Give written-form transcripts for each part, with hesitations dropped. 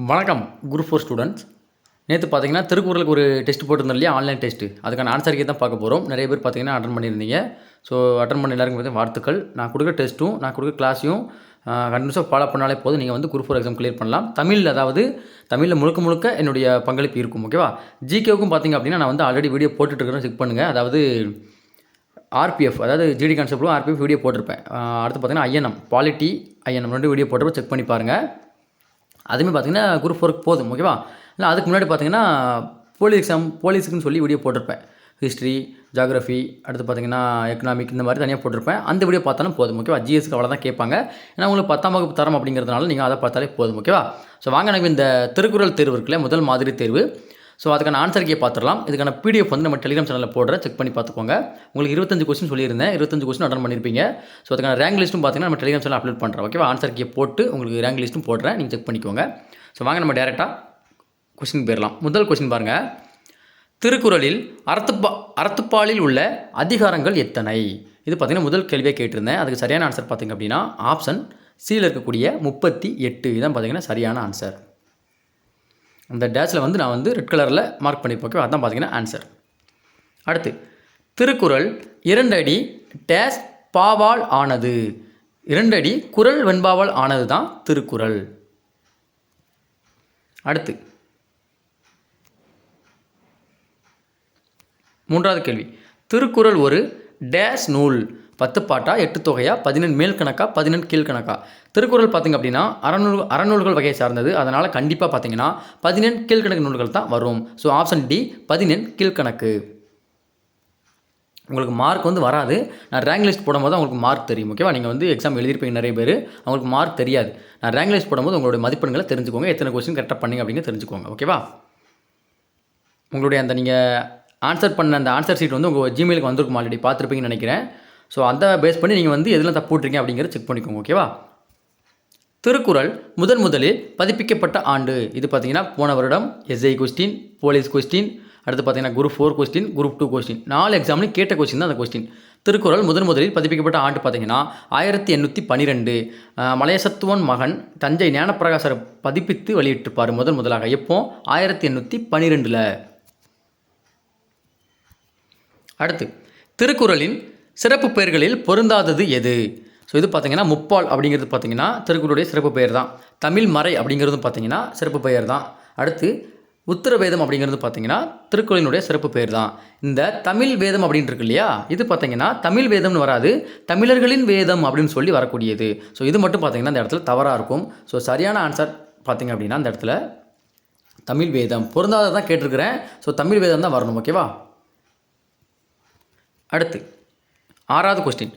வணக்கம் group 4 students. நேற்று பார்த்தீங்கன்னா திருக்குறளுக்கு ஒரு டெஸ்ட் போட்டிருந்தோம் இல்லையா, ஆன்லைன் டெஸ்ட்டு. அதுக்கான ஆன்சர் கீ தான் பார்க்க போகிறோம். நிறைய பேர் பார்த்தீங்கன்னா அட்டன் பண்ணியிருந்தீங்க. ஸோ அட்டன் பண்ண எல்லாருக்கும் பார்த்தீங்கன்னா வாழ்த்துக்கள். நான் கொடுக்குற டெஸ்ட்டும் நான் கொடுக்குற கிளாஸையும் கண்டினியூஸாக ஃபாலோ பண்ணாலே போதும், நீங்கள் வந்து குரூப் 4 எக்ஸாம் கிளியர் பண்ணலாம். தமிழில் முழுக்க முழுக்க என்னுடைய பங்களிப்பு இருக்கும். ஓகேவா? ஜிகேவுக்கும் பார்த்தீங்க அப்படின்னா நான் வந்து ஆல்ரெடி வீடியோ போட்டுட்ருக்கிறேன், செக் பண்ணுங்கள். அதாவது ஆர்பிஎஃப், அதாவது ஜிடி கான்செப்டும் ஆர்பிஎஃப் வீடியோ போட்டிருப்பேன். அடுத்து பார்த்தீங்கன்னா ஐஎன்எம், பாலிட்டி ஐஎன்எம் 2 வீடியோ போட்டிருப்பேன், செக் பண்ணி பாருங்கள். அதுவுமே பார்த்தீங்கன்னா குரூப் 4க்கு போதும். ஓகேவா? இல்லை அதுக்கு முன்னாடி பார்த்தீங்கன்னா போலீஸுக்குன்னு சொல்லி வீடியோ போட்டிருப்பேன். ஹிஸ்ட்ரி, ஜாகிரஃபி, அடுத்து பார்த்தீங்கன்னா எக்கனாமிக், இந்த மாதிரி தனியாக போட்டிருப்பேன். அந்த வீடியோ பார்த்தாலும் போதும். ஓகேவா? ஜிஎஸ்க்கு அவ்வளோ தான் கேட்பாங்க. ஏன்னா உங்களுக்கு 10ஆம் வகுப்பு தரம் அப்படிங்கிறதுனால நீங்கள் அதை பார்த்தாலே போதும். ஓகேவா? ஸோ வாங்க எனக்கு இந்த திருக்குறள் தேர்வு இருக்குல்ல, முதல் மாதிரி தேர்வு. ஸோ அதுக்கான ஆன்சர் கீயை பார்த்துடலாம். இதுக்கான பிடிஎஃப் வந்து நம்ம டெலிகிராம் சேனலில் போடுறேன், செக் பண்ணி பார்த்துக்கோங்க. உங்களுக்கு 25 கொஸ்டின் சொல்லியிருந்தேன், 25 கொஸ்டின் அட்டன் பண்ணியிருப்பீங்க. ஸோ அதுக்கான ரேங்க் லிஸ்ட்டும் பார்த்தீங்கன்னா நம்ம டெலிகிராம் சேனல் அப்லோட் பண்ணுறேன். ஓகேவா? ஆன்சர் கீயை போட்டு உங்களுக்கு ரேங்க் லிஸ்ட்டும் போடுறேன், நீங்கள் செக் பண்ணிக்கோங்க. ஸோ வாங்க நம்ம டேரெக்டாக கொஸ்டின் போயிடலாம். முதல் கொஸ்டின் பாருங்கள். திருக்குறளில் அறத்துப்பாலில் உள்ள அதிகாரங்கள் எத்தனை? இது பார்த்தீங்கன்னா முதல் கேள்வியாக கேட்டிருந்தேன். அதுக்கு சரியான ஆன்சர் பார்த்தீங்க அப்படின்னா ஆப்ஷன் சியில் இருக்கக்கூடிய 38 இதான் பார்த்தீங்கன்னா சரியான ஆன்சர். அந்த டேஷில் வந்து நான் வந்து ரெட் கலரில் மார்க் பண்ணியிருப்பேன். ஓகே, அதுதான் பார்த்தீங்கன்னா ஆன்சர். அடுத்து, திருக்குறள் 2 அடி டேஷ் பாவால் ஆனது. 2 அடி குறள் வெண்பாவால் ஆனது தான் திருக்குறள். அடுத்து, மூன்றாவது கேள்வி. திருக்குறள் ஒரு டேஷ் நூல். 10 பாட்டா, 8 தொகையா, 14 மேல் கணக்கா, 14 கீழ்கணக்கா? திருக்குறள் பார்த்திங்க அப்படின்னா அறநூல்கள் வகையை சார்ந்தது. அதனால் கண்டிப்பாக பார்த்தீங்கன்னா 14 கீழ்கணக்கு நூல்கள் தான் வரும். ஸோ ஆப்ஷன் டி 14 கீழ்கணக்கு. உங்களுக்கு மார்க் வந்து வராது. நான் ரேங்க் லிஸ்ட் போடும்போது உங்களுக்கு மார்க் தெரியும். ஓகேவா? நீங்கள் வந்து எக்ஸாம் எழுதியிருப்பீங்க நிறைய பேர், அவங்களுக்கு மார்க் தெரியாது. நான் ரேங்க் லிஸ்ட் போடும்போது உங்களுடைய மதிப்பெண்களை தெரிஞ்சுக்கோங்க, எத்தனை கொஸ்டின் கரெக்டாக பண்ணிங்க அப்படிங்க தெரிஞ்சுக்கோங்க. ஓகேவா? உங்களுடைய அந்த நீங்கள் ஆன்சர் பண்ண அந்த ஆன்சர் ஷீட் வந்து உங்கள் ஜிமெயிலுக்கு வந்திருக்கும், ஆல்ரெடி பார்த்துருப்பீங்கன்னு நினைக்கிறேன். ஸோ அந்த பேஸ் பண்ணி நீங்கள் வந்து எதில் தப்பு விட்றீங்க அப்படிங்கிறத செக் பண்ணிக்கோங்க. ஓகேவா? திருக்குறள் முதலில் பதிப்பிக்கப்பட்ட ஆண்டு. இது பார்த்தீங்கன்னா போன வருடம் எஸ்ஐ கொஸ்டின், போலீஸ் கொஸ்டின், அடுத்து பார்த்தீங்கன்னா குரூப் 4 கொஸ்டின், குரூப் 2 கொஸ்டின், 4 எக்ஸாம்லையும் கேட்ட கொஸ்டின் தான் அந்த கொஸ்டின். திருக்குறள் முதலில் பதிப்பிக்கப்பட்ட ஆண்டு பார்த்தீங்கன்னா 1812. மலையசத்துவன் மகன் தஞ்சை ஞானப்பிரகாசரை பதிப்பித்து வெளியிட்டிருப்பார் முதலாக. எப்போ? 1812. அடுத்து, திருக்குறளின் சிறப்பு பெயர்களில் பொருந்தாதது எது? ஸோ இது பார்த்தீங்கன்னா முப்பால் அப்படிங்கிறது பார்த்தீங்கன்னா திருக்குறளுடைய சிறப்பு பெயர் தான். தமிழ் மறை அப்படிங்கிறதும் பார்த்தீங்கன்னா சிறப்பு பெயர் தான். அடுத்து, உத்தரவேதம் அப்படிங்கிறது பார்த்தீங்கன்னா திருக்குறளினுடைய சிறப்பு பெயர் தான். இந்த தமிழ் வேதம் அப்படின்னு இருக்கு இல்லையா, இது பார்த்தீங்கன்னா தமிழ் வேதம்னு வராது, தமிழர்களின் வேதம் அப்படின்னு சொல்லி வரக்கூடியது. ஸோ இது மட்டும் பார்த்தீங்கன்னா இந்த இடத்துல தவறாக இருக்கும். ஸோ சரியான ஆன்சர் பார்த்தீங்க அப்படின்னா இந்த இடத்துல தமிழ் வேதம். பொருந்தாதான் கேட்டிருக்கிறேன். ஸோ தமிழ் வேதம் தான் வரணும். ஓகேவா? அடுத்து, 6வது கொஸ்டின்.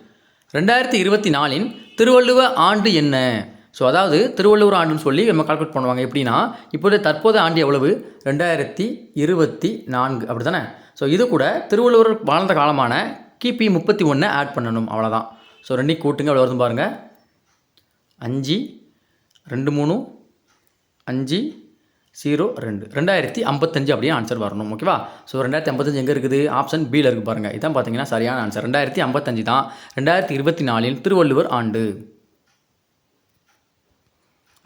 2024 திருவள்ளுவ ஆண்டு என்ன? ஸோ அதாவது திருவள்ளுவர் ஆண்டுன்னு சொல்லி நம்ம கால்குலேட் பண்ணுவாங்க. எப்படின்னா இப்போதைய தற்போது ஆண்டு எவ்வளவு? 2024 அப்படி தானே? ஸோ இது கூட திருவள்ளுவர் வாழ்ந்த காலமான கிபி 31 ஆட் பண்ணணும், அவ்வளோதான். ஸோ 2 கூட்டுங்க, எவ்வளோ வருது பாருங்கள். 5 2 3 5 0 2 2055 அப்படியே ஆன்சர் வரணும். ஓகேவா? ஸோ 2055 எங்கே இருக்குது? ஆப்ஷன் பியில் இருக்குது பாருங்கள். இதான் பார்த்தீங்கன்னா சரியான ஆன்சர். 2055 தான் 2024 திருவள்ளுவர் ஆண்டு.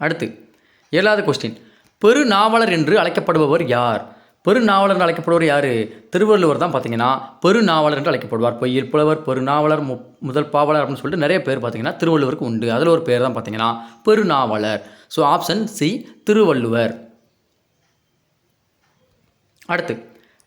அடுத்து, 7வது கொஸ்டின். பெருநாவலர் என்று அழைக்கப்படுபவர் யார்? பெருநாவலர் என்று அழைக்கப்படுவர் யார்? திருவள்ளுவர் தான் பார்த்தீங்கன்னா பெருநாவலர் என்று அழைக்கப்படுவார். பொய்யில் புலவர், பெருநாவலர், முதல் பாவலர் அப்படின்னு சொல்லிட்டு நிறைய பேர் பார்த்தீங்கன்னா திருவள்ளுவருக்கு உண்டு. அதில் ஒரு பேர் தான் பார்த்தீங்கன்னா பெருநாவலர். So option C Thiruvalluvar. அடுத்து,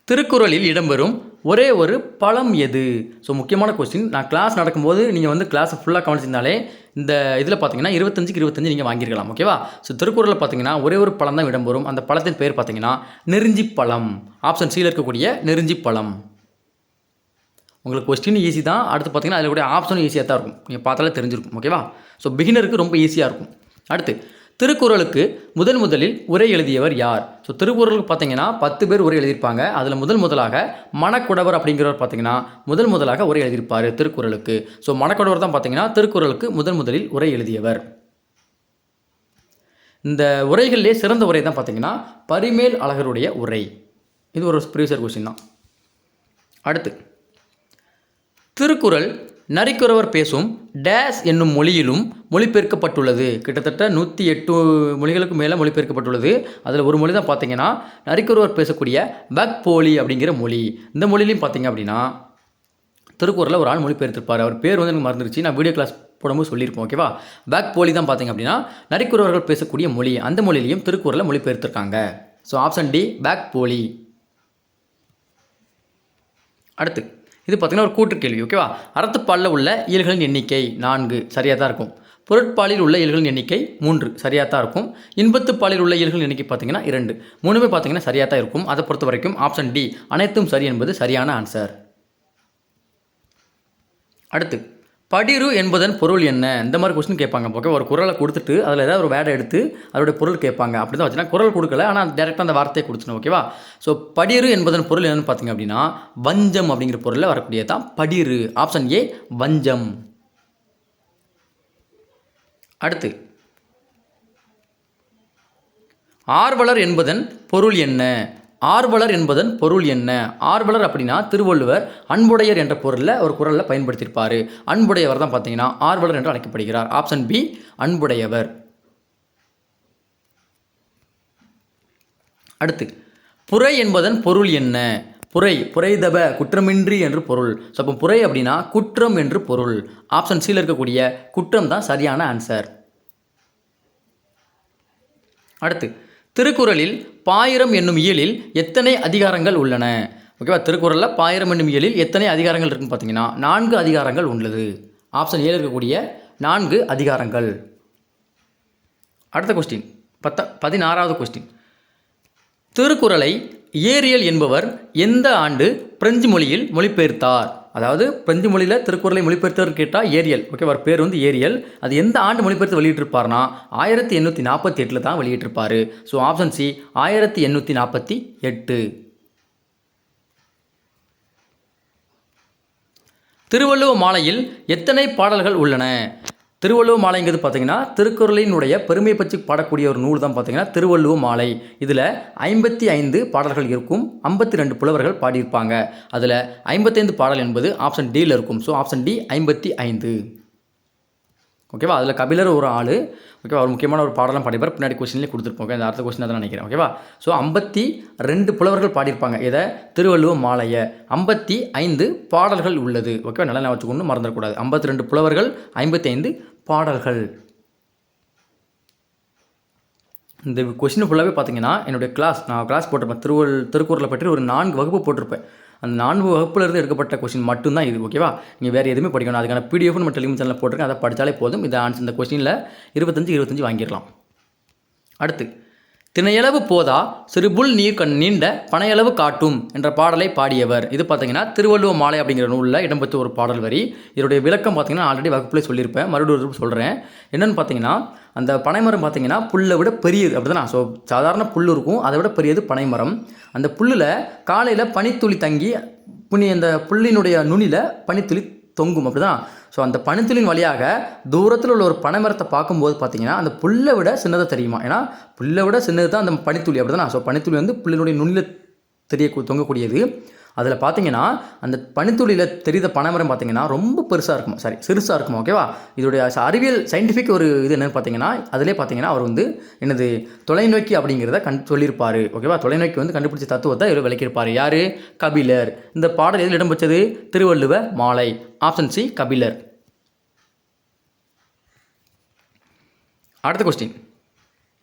திருக்குறளில் இடம்பெறும் ஒரே ஒரு பழம் எது? ஸோ முக்கியமான கொஸ்டின். நான் கிளாஸ் நடக்கும்போது நீங்கள் வந்து கிளாஸை ஃபுல்லாக கவனிச்சிருந்தாலே இந்த இதில் பார்த்தீங்கன்னா 25க்கு 25 நீங்கள் வாங்கியிருக்கலாம். ஓகேவா? ஸோ திருக்குறளில் பார்த்தீங்கன்னா ஒரே ஒரு பழம் தான் இடம்பெறும். அந்த பழத்தின் பேர் பார்த்தீங்கன்னா நெருஞ்சி பழம். ஆப்ஷன் சியில் இருக்கக்கூடிய நெருஞ்சி பழம். உங்களுக்கு கொஸ்டின் ஈஸி தான். அடுத்து பார்த்தீங்கன்னா அதில் கூட ஆப்ஷனும் ஈஸியாக தான் இருக்கும், நீங்கள் பார்த்தாலே தெரிஞ்சிருக்கும். ஓகேவா? ஸோ பிகினருக்கு ரொம்ப ஈஸியாக இருக்கும். அடுத்து, திருக்குறளுக்கு முதலில் உரை எழுதியவர் யார்? ஸோ திருக்குறளுக்கு பார்த்தீங்கன்னா 10 பேர் உரை எழுதியிருப்பாங்க. அதில் முதலாக மணக்குடவர் அப்படிங்கிறவர் பார்த்தீங்கன்னா முதலாக உரை எழுதியிருப்பார் திருக்குறளுக்கு. ஸோ மணக்குடவர் தான் பார்த்தீங்கன்னா திருக்குறளுக்கு முதலில் உரை எழுதியவர். இந்த உரைகளிலே சிறந்த உரை தான் பார்த்தீங்கன்னா பரிமேல் அழகருடைய உரை. இது ஒரு ப்ரீவியஸ் கொஸ்டின் தான். அடுத்து, திருக்குறள் நரிக்குறவர் பேசும் டேஸ் என்னும் மொழியிலும் மொழிபெயர்க்கப்பட்டுள்ளது. கிட்டத்தட்ட 108 மொழிகளுக்கு மேலே மொழிபெயர்க்கப்பட்டுள்ளது. அதில் ஒரு மொழி தான் பார்த்தீங்கன்னா நரிக்குறவர் பேசக்கூடிய பக்போலி அப்படிங்கிற மொழி. இந்த மொழியிலையும் பார்த்தீங்க அப்படின்னா திருக்குறளில் ஒரு ஆள் மொழிபெயர்த்திருப்பார். அவர் பேர் வந்து எனக்கு மறந்துருச்சு. நான் வீடியோ கிளாஸ் போடும்போது சொல்லியிருப்போம். ஓகேவா? பக்போலி தான் பார்த்தீங்க அப்படின்னா நரிக்குறவர்கள் பேசக்கூடிய மொழி. அந்த மொழியிலையும் திருக்குறளை மொழிபெயர்த்திருக்காங்க. ஸோ ஆப்ஷன் டி பக்போலி. அடுத்து இது பார்த்தீங்கன்னா ஒரு கூற்று கேள்வி. ஓகேவா? அறத்துப்பாலில் உள்ள இயல்களின் எண்ணிக்கை 4 சரியாக தான் இருக்கும். பொருட்பாலில் உள்ள இயல்களின் எண்ணிக்கை 3 சரியாக தான் இருக்கும். இன்பத்துப்பாலில் உள்ள இயல்களின் எண்ணிக்கை பார்த்தீங்கன்னா 2. 3மே பார்த்தீங்கன்னா சரியாக தான் இருக்கும். அதை பொறுத்த வரைக்கும் ஆப்ஷன் டி அனைத்தும் சரி என்பது சரியான ஆன்சர். அடுத்து படிறு என்பதன் பொருள் என்ன? இந்த மாதிரி கொஸ்டின் கேட்பாங்க. ஓகே, ஒரு குறளை கொடுத்துட்டு அதில் ஏதாவது ஒரு வேடை எடுத்து அதோடைய பொருள் கேட்பாங்க. அப்படி தான் வச்சுன்னா குறள் கொடுக்கல, ஆனால் டேரெக்டாக அந்த வார்த்தையை கொடுத்துணும். ஓகேவா? ஸோ படிறு என்பதன் பொருள் என்னென்னு பார்த்தீங்க அப்படின்னா வஞ்சம் அப்படிங்கிற பொருளில் வரக்கூடியது தான் படிறு. ஆப்ஷன் ஏ வஞ்சம். அடுத்து ஆர்வலர் என்பதன் பொருள் என்ன? ஆர்வலர் என்பதன் பொருள் என்ன? ஆர்வலர் அப்படின்னா திருவள்ளுவர் அன்புடையர் என்ற பொருளில் ஒரு குறளில் பயன்படுத்தியிருப்பார். அன்புடையவர் தான் பார்த்தீங்கன்னா ஆர்வலர் என்று அழைக்கப்படுகிறார். ஆப்ஷன் பி அன்புடையவர். அடுத்து புரை என்பதன் பொருள் என்ன? புரைதப குற்றமின்றி என்று பொருள். ஸோ அப்போ புரை அப்படின்னா குற்றம் என்று பொருள். ஆப்ஷன் சியில் இருக்கக்கூடிய குற்றம் தான் சரியான ஆன்சர். அடுத்து திருக்குறளில் பாயிரம் என்னும் இயலில் எத்தனை அதிகாரங்கள் உள்ளன? ஓகேவா? திருக்குறளில் பாயிரம் என்னும் இயலில் எத்தனை அதிகாரங்கள் இருக்குன்னு பார்த்தீங்கன்னா 4 அதிகாரங்கள் உள்ளது. ஆப்ஷன் ஏழு இருக்கக்கூடிய 4 அதிகாரங்கள். அடுத்த கொஸ்டின் 16வது கொஸ்டின். திருக்குறளை ஏரியல் என்பவர் எந்த ஆண்டு பிரெஞ்சு மொழியில் மொழிபெயர்த்தார்? அதாவது பிரெஞ்சு மொழியில் திருக்குறளை மொழிபெயர்த்தவர் கேட்டால் ஏரியல். ஓகே, அவர் பேர் வந்து ஏரியல். அது எந்த ஆண்டு மொழிபெயர்த்து வெளியிட்டிருப்பார்னா 1848 தான் வெளியிட்டிருப்பார். So option C 1848. திருவள்ளுவ மாலையில் எத்தனை பாடல்கள் உள்ளன? திருவள்ளுவ மாலைங்கிறது பார்த்தீங்கன்னா திருக்குறளினுடைய பெருமை பற்றி பாடக்கூடிய ஒரு நூல் தான் பார்த்தீங்கன்னா திருவள்ளுவ மாலை. இதில் 55 பாடல்கள் இருக்கும். 52 புலவர்கள் பாடியிருப்பாங்க. அதில் 55 பாடல் என்பது ஆப்ஷன் டியில் இருக்கும். So option D 55. ஓகேவா? அதில் கபிலர் ஒரு ஆள். ஓகேவா? ஒரு முக்கியமான ஒரு பாடலாம் பாடிப்பார். பின்னாடி கொஸ்டின்லேயே கொடுத்துருப்போம். இந்த அடுத்த கொஸ்டின் தான் நினைக்கிறேன். ஓகேவா? ஸோ 52 புலவர்கள் பாடியிருப்பாங்க. இதை திருவள்ளுவ மாலையை 55 பாடல்கள் உள்ளது. ஓகேவா? நல்லா நான் வச்சுக்கொண்டு மறந்துடக்கூடாது. 52 புலவர்கள், 55 பாடல்கள். இந்த கொஸ்டின் ஃபுல்லாகவே பார்த்தீங்கன்னா என்னுடைய நான் கிளாஸ் போட்டிருப்பேன். திருக்குறளை பற்றி ஒரு 4 வகுப்பு போட்டிருப்பேன். அந்த 4 வகுப்புலேருந்து எடுக்கப்பட்ட கொஸ்டின் மட்டும்தான் இது. ஓகேவா? நீங்கள் வேறு எதுவுமே படிக்கணும். அதுக்கான பிடிஎஃப் நம்ம டெலிகிராம் சேனலில் போட்டிருக்கேன். அதை படித்தாலே போதும். இந்த ஆன்சர் இந்த கொஸ்டினில் 25 வாங்கிடலாம். அடுத்து திணையளவு போதா சிறுபுல் நீர் நீண்ட பனையளவு காட்டும் என்ற பாடலை பாடியவர்? இது பார்த்தீங்கன்னா திருவள்ளுவ மாலை அப்படிங்கிற நூலில் இடம்பெற்ற ஒரு பாடல் வரி. இதனுடைய விளக்கம் பார்த்தீங்கன்னா ஆல்ரெடி வகுப்புலேயே சொல்லியிருப்பேன். மறுபடியும் சொல்கிறேன். என்னென்னு பார்த்தீங்கன்னா அந்த பனைமரம் பார்த்தீங்கன்னா புல்லை விட பெரியது. அப்படி தான். ஸோ சாதாரண புல் இருக்கும், அதை விட பெரியது பனைமரம். அந்த புல்லில் காலையில் பனித்துளி தங்கி அந்த புல்லினுடைய நுனியில் பனித்துளி தொங்கும். அப்படி தான். ஸோ அந்த பனித்துளியின் வழியாக தூரத்தில் உள்ள ஒரு பனைமரத்தை பார்க்கும்போது பார்த்தீங்கன்னா அந்த புல்லை விட சின்னதாக தெரியுமா? ஏன்னா புல்லை விட சின்னது தான் அந்த பனித்துளி. அப்படி தான். ஸோ பனித்துளி வந்து புல்லினுடைய நுனியில் தொங்கக்கூடியது. அதில் பார்த்தீங்கன்னா அந்த பனித்துளியில் தெரிந்த பனைமரம் பார்த்தீங்கன்னா ரொம்ப பெருசாக இருக்கும். சிறுசாக இருக்கும். ஓகேவா? இதோடைய அறிவியல் சயின்டிஃபிக் ஒரு இது என்னென்னு பார்த்தீங்கன்னா அதிலே பார்த்தீங்கன்னா அவர் வந்து என்னது தொலைநோக்கி அப்படிங்கிறத சொல்லியிருப்பார். ஓகேவா? தொலைநோக்கி வந்து கண்டுபிடிச்ச தத்துவத்தை இவர் விளக்கியிருப்பார். யார்? கபிலர். இந்த பாடல் எதில் இடம்பெற்றது? திருவள்ளுவ மாலை. Option C Kapilar. அடுத்த கொஸ்டின்.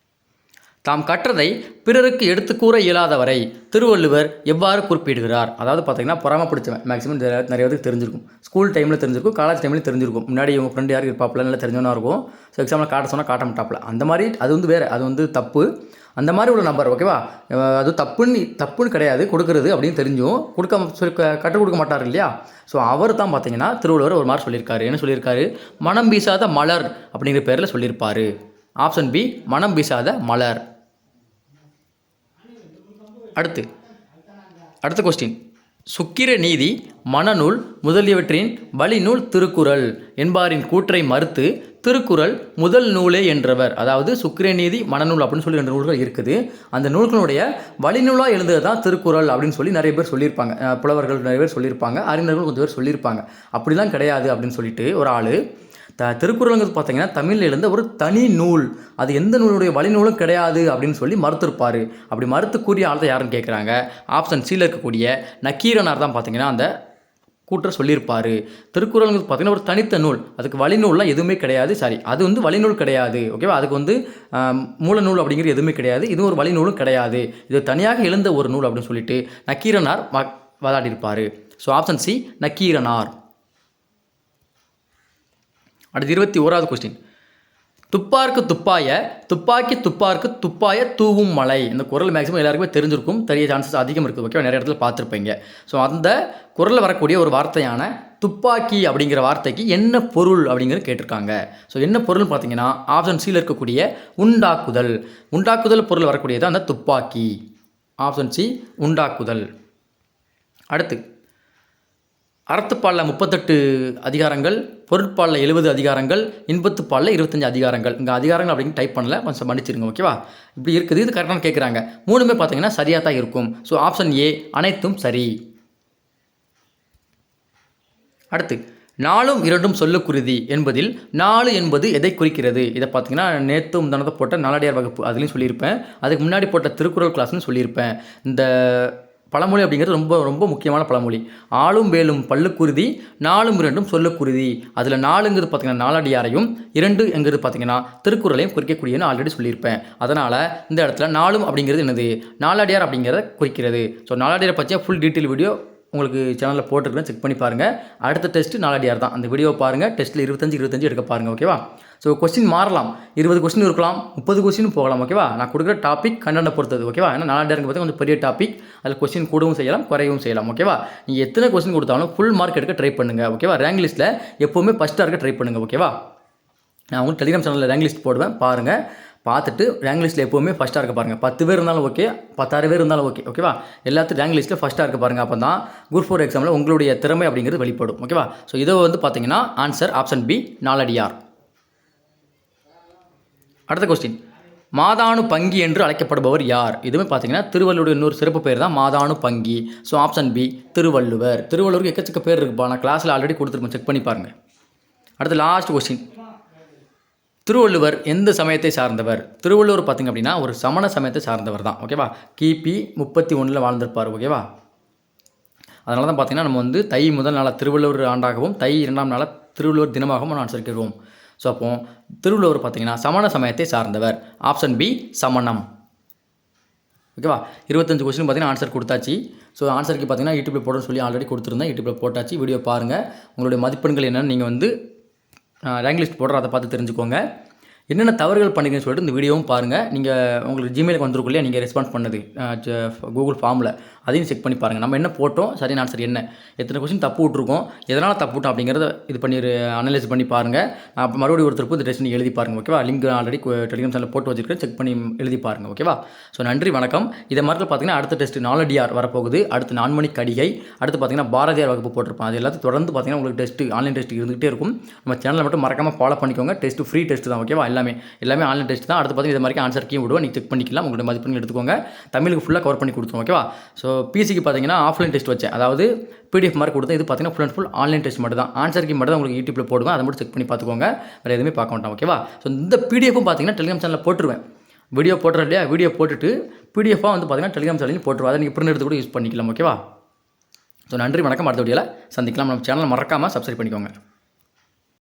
தாம் கற்றதை பிறருக்கு எடுத்து கூற இயலாதவரை திருவள்ளுவர் எவ்வாறு குறிப்பிடுகிறார்? அதாவது பார்த்தீங்கன்னா பொறாம பிடிச்சவன் மேக்ஸிமம் நிறைய பேருக்கு தெரிஞ்சிருக்கும். ஸ்கூல் டைமில் தெரிஞ்சிருக்கும், காலேஜ் டைம்லையும் தெரிஞ்சிருக்கும். முன்னாடி உங்கள் ஃப்ரெண்டு யாருக்கு இருப்பாப்பில் நல்லா தெரிஞ்சவனாக இருக்கும். ஸோ எக்ஸாமில் காட்ட சொன்னால் காட்ட மாட்டாப்பில். அந்த மாதிரி அது வந்து வேறு, அது வந்து தப்பு. அந்த மாதிரி உள்ள நம்பர். ஓகேவா? அது தப்புன்னு கிடையாது கொடுக்குறது அப்படின்னு தெரிஞ்சும் கற்றுக் கொடுக்க மாட்டார் இல்லையா? ஸோ அவர் தான் பார்த்தீங்கன்னா திருவள்ளுவர் ஒரு மாதிரி சொல்லியிருக்காரு. என்ன சொல்லியிருக்காரு? மனம் வீசாத மலர் அப்படிங்கிற பேரில் சொல்லியிருப்பார். ஆப்ஷன் பி மனம் வீசாத மலர். அடுத்த கொஸ்டின். சுக்கிர நீதி மனநூல் முதலியவற்றின் வழிநூல் திருக்குறள் என்பாரின் கூற்றை மறுத்து திருக்குறள் முதல் நூலே என்றவர். அதாவது சுக்கிரநீதி மனநூல் அப்படின்னு சொல்லி 2 நூல்கள் இருக்குது. அந்த நூல்களுடைய வழிநூலாக எழுதுறது தான் திருக்குறள் அப்படின்னு சொல்லி நிறைய பேர் சொல்லியிருப்பாங்க. புலவர்கள் நிறைய பேர் சொல்லியிருப்பாங்க, அறிஞர்கள் கொஞ்சம் பேர் சொல்லியிருப்பாங்க. அப்படிலாம் கிடையாது அப்படின்னு சொல்லிட்டு ஒரு ஆள் திருக்குறளுங்கிறது பார்த்தீங்கன்னா தமிழில் எழுந்த ஒரு தனி நூல், அது எந்த நூலுடைய வழிநூலும் கிடையாது அப்படின்னு சொல்லி மறுத்திருப்பார். அப்படி மறுத்து கூறிய ஆள் தான் யாருன்னு கேட்குறாங்க. ஆப்ஷன் சியில் இருக்கக்கூடிய நக்கீரனார் தான் பார்த்தீங்கன்னா அந்த கூற்ற சொல்லியிருப்பார். திருக்குறளுங்கிறது பார்த்தீங்கன்னா ஒரு தனித்த நூல், அதுக்கு வழிநூல்லாம் எதுவுமே கிடையாது. அது வந்து வழிநூல் கிடையாது, ஓகேவா. அதுக்கு வந்து மூலநூல் அப்படிங்கிறது எதுவுமே கிடையாது. இது ஒரு வழிநூலும் கிடையாது, இது தனியாக எழுந்த ஒரு நூல் அப்படின்னு சொல்லிட்டு நக்கீரனார் வாதாடியிருப்பார். So option C Nakkeeranar. அடுத்து 21வது கொஸ்டின். துப்பார்க்கு துப்பாய துப்பாக்கி துப்பார்க்கு துப்பாய தூவும் மலை. இந்த குறள் மேக்ஸிமம் எல்லாருக்குமே தெரிஞ்சிருக்கும், தெரிய சான்சஸ் அதிகம் இருக்குது, ஓகேவா. நிறைய இடத்துல பார்த்துருப்பீங்க. ஸோ அந்த குறளில் வரக்கூடிய ஒரு வார்த்தையான துப்பாக்கி அப்படிங்கிற வார்த்தைக்கு என்ன பொருள் அப்படிங்கிறது கேட்டிருக்காங்க. ஸோ என்ன பொருள்னு பார்த்தீங்கன்னா ஆப்ஷன் சியில் இருக்கக்கூடிய உண்டாக்குதல். உண்டாக்குதல் பொருள் வரக்கூடியது அந்த துப்பாக்கி. ஆப்ஷன் சி உண்டாக்குதல். அடுத்து அறத்துப்பாலில் 38 அதிகாரங்கள், பொருட்பாலில் 70 அதிகாரங்கள், இன்பத்துப்பாலில் 25 அதிகாரங்கள். இங்கே அதிகாரங்கள் அப்படின்னு டைப் பண்ணல, கொஞ்சம் மன்னிச்சிருங்க, ஓகேவா. இப்படி இருக்குது, இது கரெக்டாக கேட்குறாங்க. 3மே பார்த்தீங்கன்னா சரியாக தான் இருக்கும். ஸோ ஆப்ஷன் ஏ அனைத்தும் சரி. அடுத்து 4ம் 2ம் சொல்லுக்குருதி என்பதில் 4 என்பது எதை குறிக்கிறது? இதை பார்த்தீங்கன்னா நேற்று முந்தானத்தை போட்ட நாலடியார் வகுப்பு அதுலேயும் சொல்லியிருப்பேன், அதுக்கு முன்னாடி போட்ட திருக்குறள் கிளாஸ்னு சொல்லியிருப்பேன். இந்த பழமொழி அப்படிங்கிறது ரொம்ப ரொம்ப முக்கியமான பழமொழி. ஆளும் வேலும் பல்லுக்குருதி, 4ம் 2ம் சொல்லுக்குருதி. அதில் 4ங்கிறது பார்த்தீங்கன்னா நாலடியாரையும், 2 எங்கிறது பார்த்தீங்கன்னா திருக்குறளையும் குறிக்கக்கூடியன்னு ஆல்ரெடி சொல்லியிருப்பேன். அதனால் இந்த இடத்துல 4ம் அப்படிங்கிறது என்னது, நாலடியார் அப்படிங்கிறத குறிக்கிறது. ஸோ நாலடியாரை பற்றிய ஃபுல் டீட்டெயில் வீடியோ உங்களுக்கு சேனலில் போட்டுருக்கேன், செக் பண்ணி பாருங்கள். அடுத்த டெஸ்ட்டு நாலடியார் தான். அந்த வீடியோ பாருங்கள், டெஸ்ட்டில் 25 எடுக்க பாருங்கள், ஓகேவா. ஸோ கொஸ்டின் மாறலாம், 20 கொஸ்டின் இருக்கலாம், 30 கொஸ்டின் போகலாம், ஓகேவா. நான் கொடுக்குற டாபிக் கண்டென்ட்டை பொறுத்தது, ஓகேவா. ஏன்னா நாலடியாருக்கு பார்த்து கொஞ்சம் பெரிய டாபிக், அதில் கொஸ்டின் கூடவும் செய்யலாம், குறையவும் செய்யலாம், ஓகேவா. நீங்கள் எத்தனை கொஸ்டின் கொடுத்தாலும் ஃபுல் மார்க் எடுக்க ட்ரை பண்ணுங்கள், ஓகேவா. ரேங்க் லிஸ்ட்டில் எப்போவுமே ஃபஸ்ட்டாக இருக்க ட்ரை பண்ணுங்கள், ஓகேவா. நான் உங்களுக்கு டெலிகிராம் சேனலில் ரேங்க் லிஸ்ட் போடுவேன், பாருங்கள். பார்த்துட்டு ரேங்க் லிஸ்ட்டில் எப்போவுமே ஃபஸ்ட்டாக இருக்க பாருங்கள். 10 பேர் இருந்தாலும் ஓகே, 10,000 பேர் இருந்தாலும் ஓகே, ஓகேவா. எல்லாத்தையும் ரேங்க் லிஸ்ட்டில் ஃபஸ்ட்டாக இருக்க பாருங்கள். அப்போ தான் குரூப் 4 எக்ஸாமில் உங்களுடைய திறமை அப்படிங்கிறது வெளிப்படும், ஓகேவா. ஸோ இதை வந்து பார்த்தீங்கன்னா ஆன்சர் ஆப்ஷன் பி நாலடியார். அடுத்த கொஸ்டின். மாதானு பங்கி என்று அழைக்கப்படுபவர் யார்? இதுவுமே பார்த்தீங்கன்னா திருவள்ளுவருடைய இன்னொரு சிறப்பு பேர் தான் மாதானு பங்கி. So option B Thiruvalluvar. திருவள்ளுவருக்கு எக்கச்சக்க பேர் இருக்குப்பா, நான் கிளாஸில் ஆல்ரெடி கொடுத்துருப்பேன், செக் பண்ணி பாருங்கள். அடுத்து லாஸ்ட் கொஸ்டின். திருவள்ளுவர் எந்த சமயத்தை சார்ந்தவர்? திருவள்ளுவர் பார்த்திங்க அப்படின்னா ஒரு சமண சமயத்தை சார்ந்தவர் தான், ஓகேவா. கிபி 31 வாழ்ந்திருப்பார், ஓகேவா. அதனால தான் பார்த்திங்கன்னா நம்ம வந்து தை முதல் நாளாக திருவள்ளுவர் ஆண்டாகவும் தை 2ஆம் நாளாக திருவள்ளுவர் தினமாகவும் நான் அனுசரிக்கிறோம். ஸோ அப்போ திருவள்ளுவர் பார்த்திங்கன்னா சமண சமயத்தை சார்ந்தவர். ஆப்ஷன் பி சமணம், ஓகேவா. 25 கொஸ்டின் பார்த்தீங்கன்னா ஆன்சர் கொடுத்தாச்சு. ஸோ ஆன்சருக்கு பார்த்தீங்கன்னா யூடியூப்பில் போடணும்னு சொல்லி ஆல்ரெடி கொடுத்துருந்தேன், யூடியூப்பில் போட்டாச்சு. வீடியோ பாருங்கள், உங்களுடைய மதிப்பெண்கள் என்னென்னு நீங்கள் வந்து ரேங்க் லிஸ்ட் போடுற அதை பார்த்து தெரிஞ்சுக்கோங்க. என்னென்ன தவறுகள் பண்ணிங்கன்னு சொல்லிட்டு இந்த வீடியோவும் பாருங்கள். நீங்கள் உங்களுக்கு ஜிமெயிலுக்கு வந்துருக்கும் இல்லையா, நீங்கள் ரெஸ்பான்ஸ் பண்ணது கூகுள் ஃபார்மில், அதையும் செக் பண்ணி பாருங்கள். நம்ம என்ன போட்டோம், சரியான ஆன்சர் என்ன, எத்தனை கொஸ்டின் தப்பு விட்ருக்கோம், எதனால் தப்பு விட்டோம் அப்படிங்கிறத இது பண்ணி அனலைஸ் பண்ணி பாருங்கள். அப்போ மறுபடியும் ஒருத்தருக்கு இந்த டெஸ்ட் நீங்கள் எழுதி பாருங்கள், ஓகேவா. லிங்க் ஆல்ரெடி டெலிகிராம் சேனலில் போட்டு வச்சுருக்கேன், செக் பண்ணி எழுதி பாருங்கள், ஓகேவா. ஸோ நன்றி, வணக்கம். இதை மாதிரி பார்த்தீங்கன்னா அடுத்த டெஸ்ட் நாலடியார் வரப்போகுது, அடுத்து 4 மணி கடிகை, அடுத்து பார்த்தீங்கன்னா பாரதியார் வகுப்பு போட்டிருப்பேன். அது எல்லாத்தையும் தொடர்ந்து பார்த்தீங்கன்னா உங்களுக்கு டெஸ்ட்டு ஆன்லைன் டெஸ்ட் இருந்துகிட்டே இருக்கும். நம்ம சேனலில் மட்டும் மறக்காமல் ஃபாலோ பண்ணிக்கோங்க. டெஸ்ட் ஃப்ரீ டெஸ்ட் தான், ஓகேவா. எல்லாமே ஆன்லைன் டெஸ்ட் தான். அடுத்து பார்த்தீங்கன்னா இது மாதிரி ஆன்சர் கீ விடுவோம், நீங்கள் செக் பண்ணிக்கலாம். உங்களுடைய மதிப்பெண்கள் எடுத்துக்கோங்க. தமிழுக்கு ஃபுல்லாக கவர் பண்ணி கொடுத்துருவோம், ஓகேவா. ஸோ பிசிக்கு பார்த்தீங்கன்னா ஆஃப்லைன் டெஸ்ட் வச்சேன், அதாவது பிடிஎஃப் மாதிரி கொடுத்தேன். இது பார்த்தீங்கன்னா full and full online test மட்டும் தான். ஆன்சர் கீ மட்டும் தான் உங்களுக்கு யூடியூப்பில் போடுவேன், அதை மட்டும் செக் பண்ணி பார்த்துக்கோங்க. வேறு எதுவுமே பார்க்க மாட்டோம், ஓகேவா. ஸோ இந்த பிடிஎஃப்பும் பார்த்தீங்கன்னா டெலிகிராம் சேனலில் போட்டுருவேன். வீடியோ போட்டுறேன் இல்லையா, வீடியோ போட்டுட்டு பிடிஎஃபாக வந்து பார்த்தீங்கன்னா டெலிகிராம் சேனலையும் போட்டுருவோம். அதை நீங்கள் பிரிண்ட் எடுத்து கூட யூஸ் பண்ணிக்கலாம், ஓகேவா. ஸோ நன்றி, வணக்கம். அடுத்த வீடியோவில் சந்திக்கலாம். நம்ம சேனலை மறக்காமல் சப்ஸ்கிரைப் பண்ணிக்கோங்க.